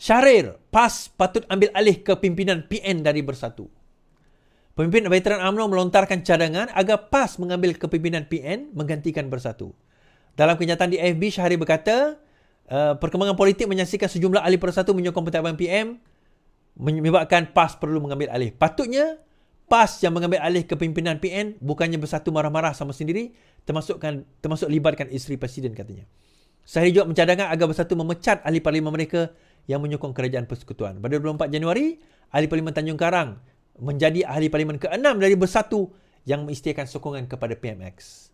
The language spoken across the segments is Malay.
Syahrir, PAS patut ambil alih kepimpinan PN dari Bersatu. Pemimpin Veteran UMNO melontarkan cadangan agar PAS mengambil kepimpinan PN menggantikan Bersatu. Dalam kenyataan di AFB, Syahrir berkata, perkembangan politik menyaksikan sejumlah ahli Bersatu menyokong pentadbiran PM menyebabkan PAS perlu mengambil alih. Patutnya, PAS yang mengambil alih kepimpinan PN bukannya Bersatu marah-marah sama sendiri, termasuk libatkan isteri Presiden, katanya. Syahrir juga mencadangkan agar Bersatu memecat ahli parlimen mereka yang menyokong kerajaan persekutuan. Pada 24 Januari, ahli parlimen Tanjung Karang menjadi ahli parlimen ke-6 dari Bersatu yang mengisytiharkan sokongan kepada PMX.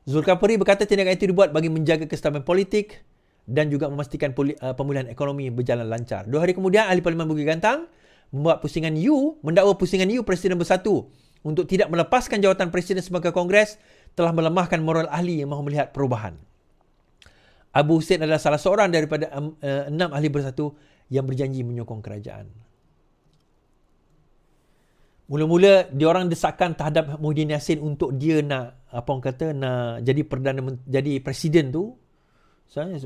Zulkifli berkata tindakan itu dibuat bagi menjaga kestabilan politik dan juga memastikan pemulihan ekonomi berjalan lancar. 2 hari kemudian, ahli parlimen Bukit Gantang mendakwa pusingan U Presiden Bersatu untuk tidak melepaskan jawatan Presiden sebagai Kongres telah melemahkan moral ahli yang mahu melihat perubahan. Abu Hussein adalah salah seorang daripada 6 ahli Bersatu yang berjanji menyokong kerajaan. Mula-mula diorang desakan terhadap Muhyiddin Yassin untuk dia nak jadi presiden tu,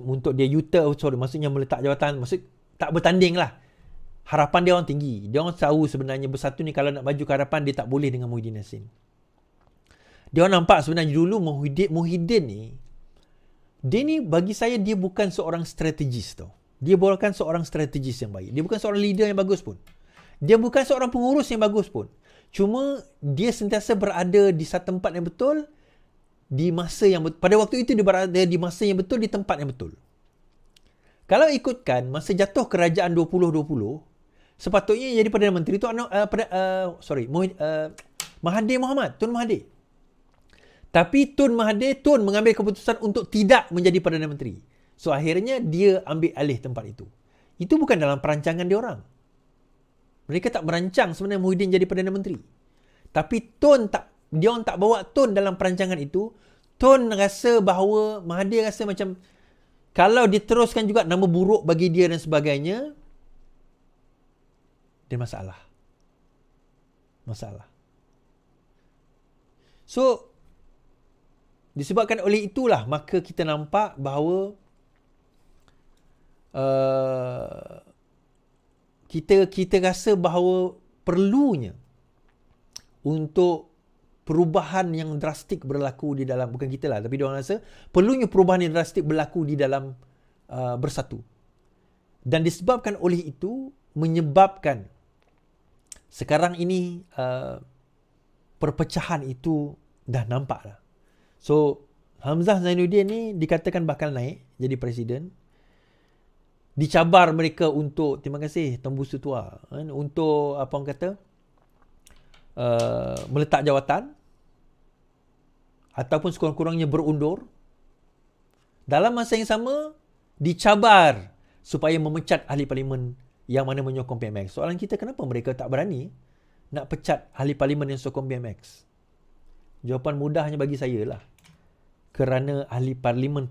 untuk dia maksudnya meletak jawatan, maksud tak bertanding lah. Harapan dia orang tinggi. Dia orang tahu sebenarnya Bersatu ni kalau nak maju ke hadapan dia tak boleh dengan Muhyiddin Yassin. Dia orang nampak sebenarnya dulu Muhyiddin ni, dia ni bagi saya dia bukan seorang strategis tau. Dia bukan seorang strategis yang baik. Dia bukan seorang leader yang bagus pun. Dia bukan seorang pengurus yang bagus pun. Cuma dia sentiasa berada di satu tempat yang betul, di masa yang betul. Pada waktu itu dia berada di masa yang betul, di tempat yang betul. Kalau ikutkan masa jatuh kerajaan 2020, sepatutnya jadi Perdana Menteri itu Mahathir Mohamad, Tun Mahathir. Tapi Tun mengambil keputusan untuk tidak menjadi Perdana Menteri. So akhirnya dia ambil alih tempat itu. Itu bukan dalam perancangan dia orang. Mereka tak merancang sebenarnya Muhyiddin jadi Perdana Menteri. Tapi dia orang tak bawa Tun dalam perancangan itu. Tun rasa bahawa Mahathir rasa macam kalau diteruskan juga nama buruk bagi dia dan sebagainya, dia masalah. So, disebabkan oleh itulah maka kita nampak bahawa kita rasa bahawa perlunya untuk perubahan yang drastik berlaku di dalam, bukan kita lah, tapi diorang rasa perlunya perubahan yang drastik berlaku di dalam Bersatu. Dan disebabkan oleh itu menyebabkan sekarang ini perpecahan itu dah nampak lah. So Hamzah Zainuddin ni dikatakan bakal naik jadi presiden. Dicabar mereka untuk, terima kasih Tembusu Tua, untuk meletak jawatan ataupun sekurang-kurangnya berundur. Dalam masa yang sama dicabar supaya memecat ahli parlimen yang mana menyokong PMX. Soalan kita, kenapa mereka tak berani nak pecat ahli parlimen yang sokong PMX? Jawapan mudahnya bagi saya lah, kerana ahli parlimen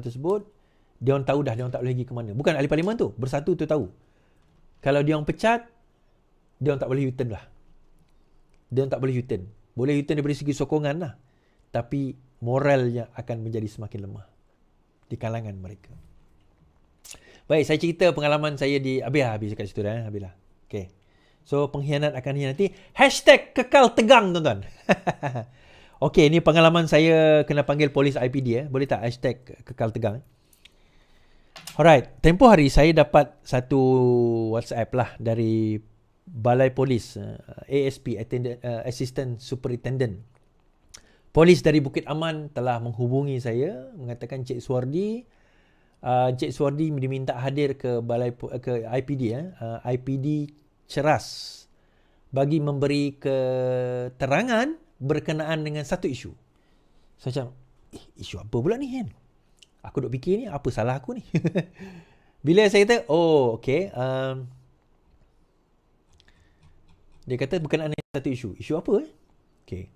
tersebut, dia orang tahu dah dia orang tak boleh pergi ke mana. Bukan ahli parlimen tu, Bersatu tu tahu. Kalau dia orang pecat, dia orang tak boleh U-turn lah. Dia orang tak boleh U-turn. Boleh U-turn daripada segi sokongan lah. Tapi moralnya akan menjadi semakin lemah di kalangan mereka. Baik, saya cerita pengalaman saya di... Habis kat situ dah. Habislah. Okay. So, pengkhianat akan hianati. #kekal tegang, tuan-tuan. Okay, ni pengalaman saya kena panggil polis IPD. Boleh tak #kekal tegang? Alright, tempoh hari saya dapat satu WhatsApp lah dari Balai Polis, ASP, Assistant Superintendent. Polis dari Bukit Aman telah menghubungi saya, mengatakan Cik Suardi diminta hadir ke IPD, IPD Ceras bagi memberi keterangan berkenaan dengan satu isu. Saya macam, isu apa pula ni kan? Aku duk fikir ni, apa salah aku ni? Bila saya kata, okay. Dia kata berkenaan dengan satu isu. Isu apa? Okay.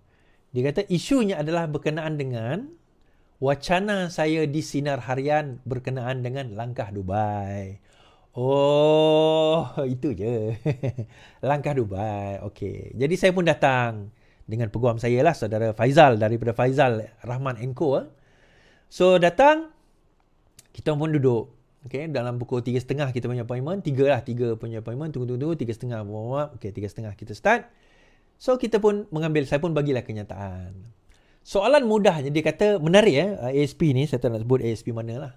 Dia kata isunya adalah berkenaan dengan wacana saya di Sinar Harian berkenaan dengan langkah Dubai. Oh, itu je. Langkah Dubai. Okay. Jadi saya pun datang dengan peguam saya lah, saudara Faizal, daripada Faizal Rahman & Co. So datang, kita pun duduk. Okay, dalam pukul 3.30 kita punya appointment. 3 punya appointment. Tunggu. 3.30 warm up. Okay, 3.30 kita start. So, saya pun bagilah kenyataan. Soalan mudahnya, dia kata, menarik ASP ni, saya tak nak sebut ASP mana lah.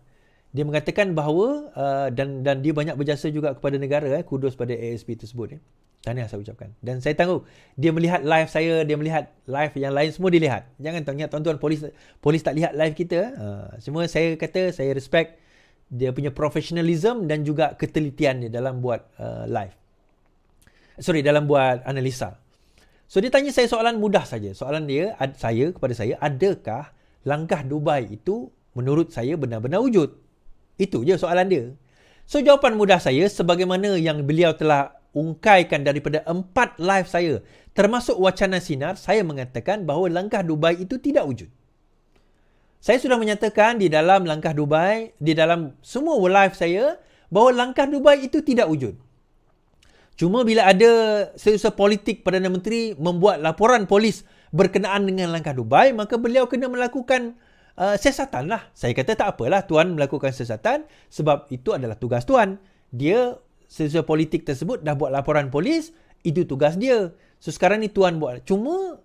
Dia mengatakan bahawa, dan dia banyak berjasa juga kepada negara, kudos pada ASP tersebut. Tahniah saya ucapkan. Dan saya tahu, dia melihat live saya, dia melihat live yang lain, semua dia lihat. Jangan ingat tuan-tuan, polis tak lihat live kita. Semua saya kata, saya respect dia punya professionalism dan juga ketelitian dia dalam buat live. Dalam buat analisa. So, dia tanya saya soalan mudah saja. Soalan dia, kepada saya, adakah langkah Dubai itu menurut saya benar-benar wujud? Itu je soalan dia. So, jawapan mudah saya, sebagaimana yang beliau telah ungkaikan daripada 4 live saya, termasuk wacana sinar, saya mengatakan bahawa langkah Dubai itu tidak wujud. Saya sudah menyatakan di dalam langkah Dubai, di dalam semua live saya, bahawa langkah Dubai itu tidak wujud. Cuma bila ada seusaha politik Perdana Menteri membuat laporan polis berkenaan dengan langkah Dubai, maka beliau kena melakukan siasatan lah. Saya kata tak apalah Tuan melakukan siasatan sebab itu adalah tugas Tuan. Dia, seusaha politik tersebut dah buat laporan polis, itu tugas dia. So sekarang ni Tuan buat. Cuma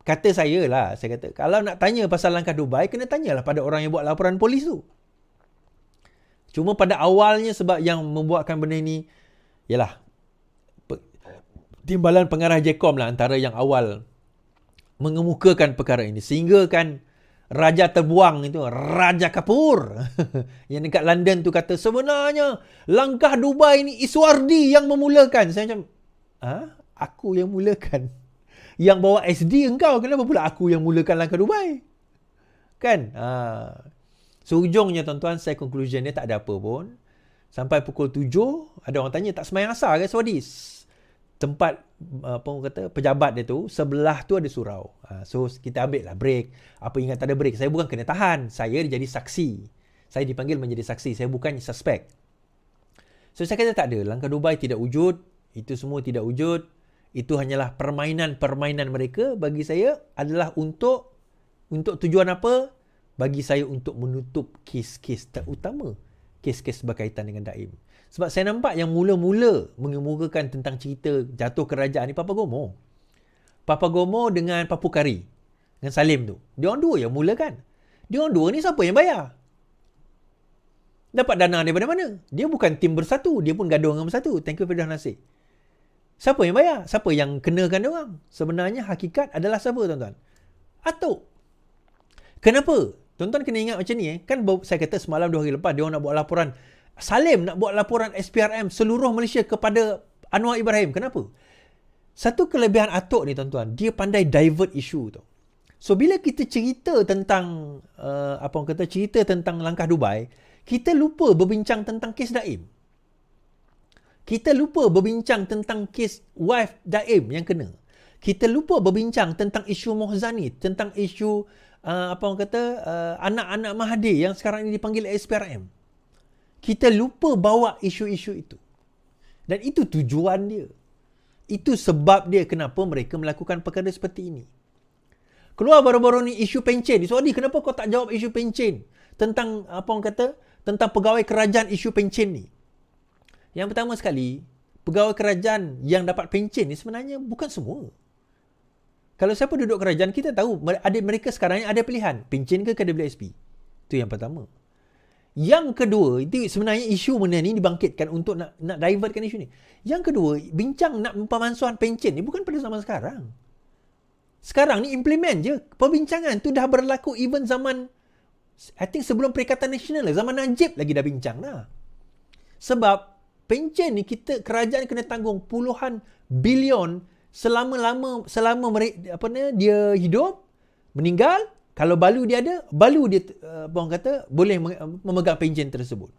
kata saya lah, saya kata kalau nak tanya pasal langkah Dubai, kena tanyalah pada orang yang buat laporan polis tu. Cuma pada awalnya sebab yang membuatkan benda ni, ialah timbalan pengarah JECOM lah antara yang awal mengemukakan perkara ini. Sehingga kan Raja terbuang itu, Raja Kapur yang dekat London tu kata sebenarnya langkah Dubai ni Iswardi yang memulakan. Saya macam, aku yang mulakan? Yang bawa SD engkau, kenapa pula aku yang mulakan langkah Dubai? Kan? So ujungnya tuan-tuan, saya conclusion dia tak ada apa pun. Sampai pukul 7, ada orang tanya tak sembahyang asar ke Iswardi? Tempat pejabat dia tu, sebelah tu ada surau. So kita ambil lah break. Apa ingat tak ada break? Saya bukan kena tahan. Saya jadi saksi. Saya dipanggil menjadi saksi. Saya bukan suspek. So saya kata tak ada. Langkah Dubai tidak wujud. Itu semua tidak wujud. Itu hanyalah permainan-permainan mereka. Bagi saya adalah untuk tujuan apa? Bagi saya untuk menutup kes-kes terutama. Kes-kes berkaitan dengan Daim. Sebab saya nampak yang mula-mula mengemukakan tentang cerita jatuh kerajaan ni Papa Gomo. Papa Gomo dengan Papu Kari. Dengan Salim tu. Diorang dua yang mulakan. Diorang dua ni siapa yang bayar? Dapat dana daripada mana? Dia bukan tim bersatu. Dia pun gaduh dengan bersatu. Thank you Firdaus Nasir. Siapa yang bayar? Siapa yang kenakan diorang? Sebenarnya hakikat adalah siapa tuan-tuan? Atok. Kenapa? Tuan-tuan kena ingat macam ni. Kan saya kata semalam 2 hari lepas diorang nak buat laporan. Salim nak buat laporan SPRM seluruh Malaysia kepada Anwar Ibrahim. Kenapa? Satu kelebihan Atok ni tuan-tuan, dia pandai divert isu tu. So bila kita cerita tentang cerita tentang langkah Dubai, kita lupa berbincang tentang kes Daim. Kita lupa berbincang tentang kes wife Daim yang kena. Kita lupa berbincang tentang isu Mohzani, tentang isu anak-anak Mahathir yang sekarang ini dipanggil SPRM. Kita lupa bawa isu-isu itu. Dan itu tujuan dia. Itu sebab dia kenapa mereka melakukan perkara seperti ini. Keluar baru-baru ni isu pencen. Sorry, kenapa kau tak jawab isu pencen? Tentang tentang pegawai kerajaan isu pencen ni. Yang pertama sekali, pegawai kerajaan yang dapat pencen ni sebenarnya bukan semua. Kalau siapa duduk kerajaan, kita tahu mereka sekarang ni ada pilihan. Pencen ke KWSP? Itu yang pertama. Yang kedua, itu sebenarnya isu benda ni dibangkitkan untuk nak divertkan isu ni. Yang kedua, bincang nak pemansuhan pencen ni bukan pada zaman sekarang. Sekarang ni implement je. Perbincangan tu dah berlaku even zaman, I think sebelum Perikatan Nasional lah. Zaman Najib lagi dah bincang dah. Sebab pencen ni kerajaan kena tanggung puluhan bilion selama dia hidup, meninggal. Kalau balu dia ada, dia boleh memegang pencen tersebut.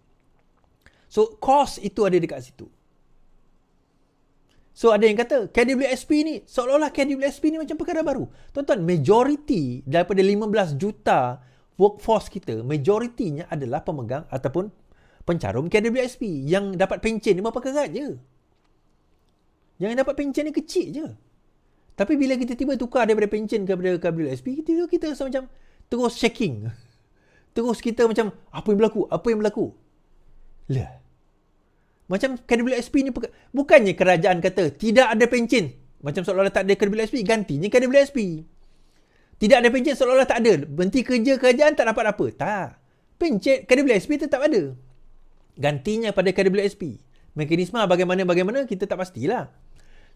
So, cost itu ada dekat situ. So, ada yang kata, KWSP ni, seolah-olah KWSP ni macam perkara baru. Tuan-tuan, majoriti daripada 15 juta workforce kita, majoritinya adalah pemegang ataupun pencarum KWSP. Yang dapat pencen ni berapa kerat je. Yang dapat pencen ni kecil je. Tapi bila kita tiba tukar daripada pencen kepada KWSP, kita rasa macam terus shaking. Terus kita macam, apa yang berlaku? Lah. Macam KWSP ni bukannya kerajaan kata tidak ada pencen. Macam seolah-olah tak ada KWSP, gantinya KWSP. Tidak ada pencen seolah-olah tak ada. Berhenti kerja kerajaan tak dapat apa. Tak. Pencen KWSP tetap ada. Gantinya pada KWSP. Mekanisme bagaimana kita tak pastilah.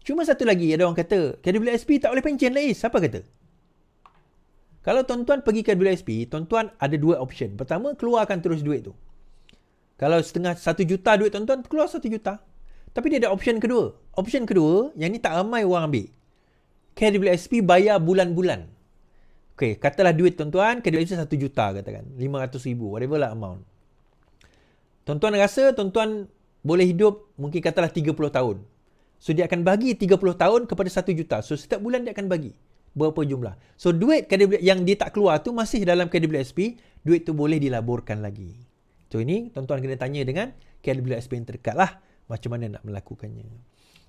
Cuma satu lagi ada orang kata KWSP tak boleh pencen lah. Siapa kata? Kalau tuan-tuan pergi KWSP, tuan-tuan ada dua option. Pertama, keluarkan terus duit tu. Kalau setengah 1 juta duit tuan-tuan, keluar 1 juta. Tapi dia ada option kedua. Option kedua, yang ni tak ramai orang ambil. KWSP bayar bulan-bulan. Okay, katalah duit tuan-tuan, KWSP 1 juta katakan. 500,000, whatever lah amount. Tuan-tuan rasa tuan-tuan boleh hidup mungkin katalah 30 tahun. So dia akan bagi 30 tahun kepada 1 juta. So setiap bulan dia akan bagi. Berapa jumlah. So duit yang dia tak keluar tu masih dalam KWSP. Duit tu boleh dilaburkan lagi. So ini tuan-tuan kena tanya dengan KWSP yang terdekat lah. Macam mana nak melakukannya.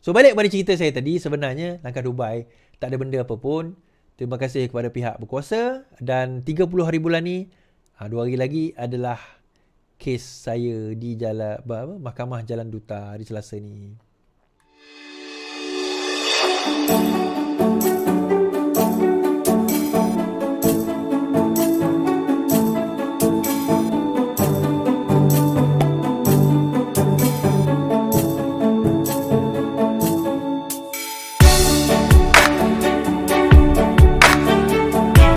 So balik pada cerita saya tadi. Sebenarnya langkah Dubai tak ada benda apa pun. Terima kasih kepada pihak berkuasa. Dan 30 hari bulan ni 2 hari lagi adalah kes saya di Mahkamah Jalan Duta hari Selasa ni.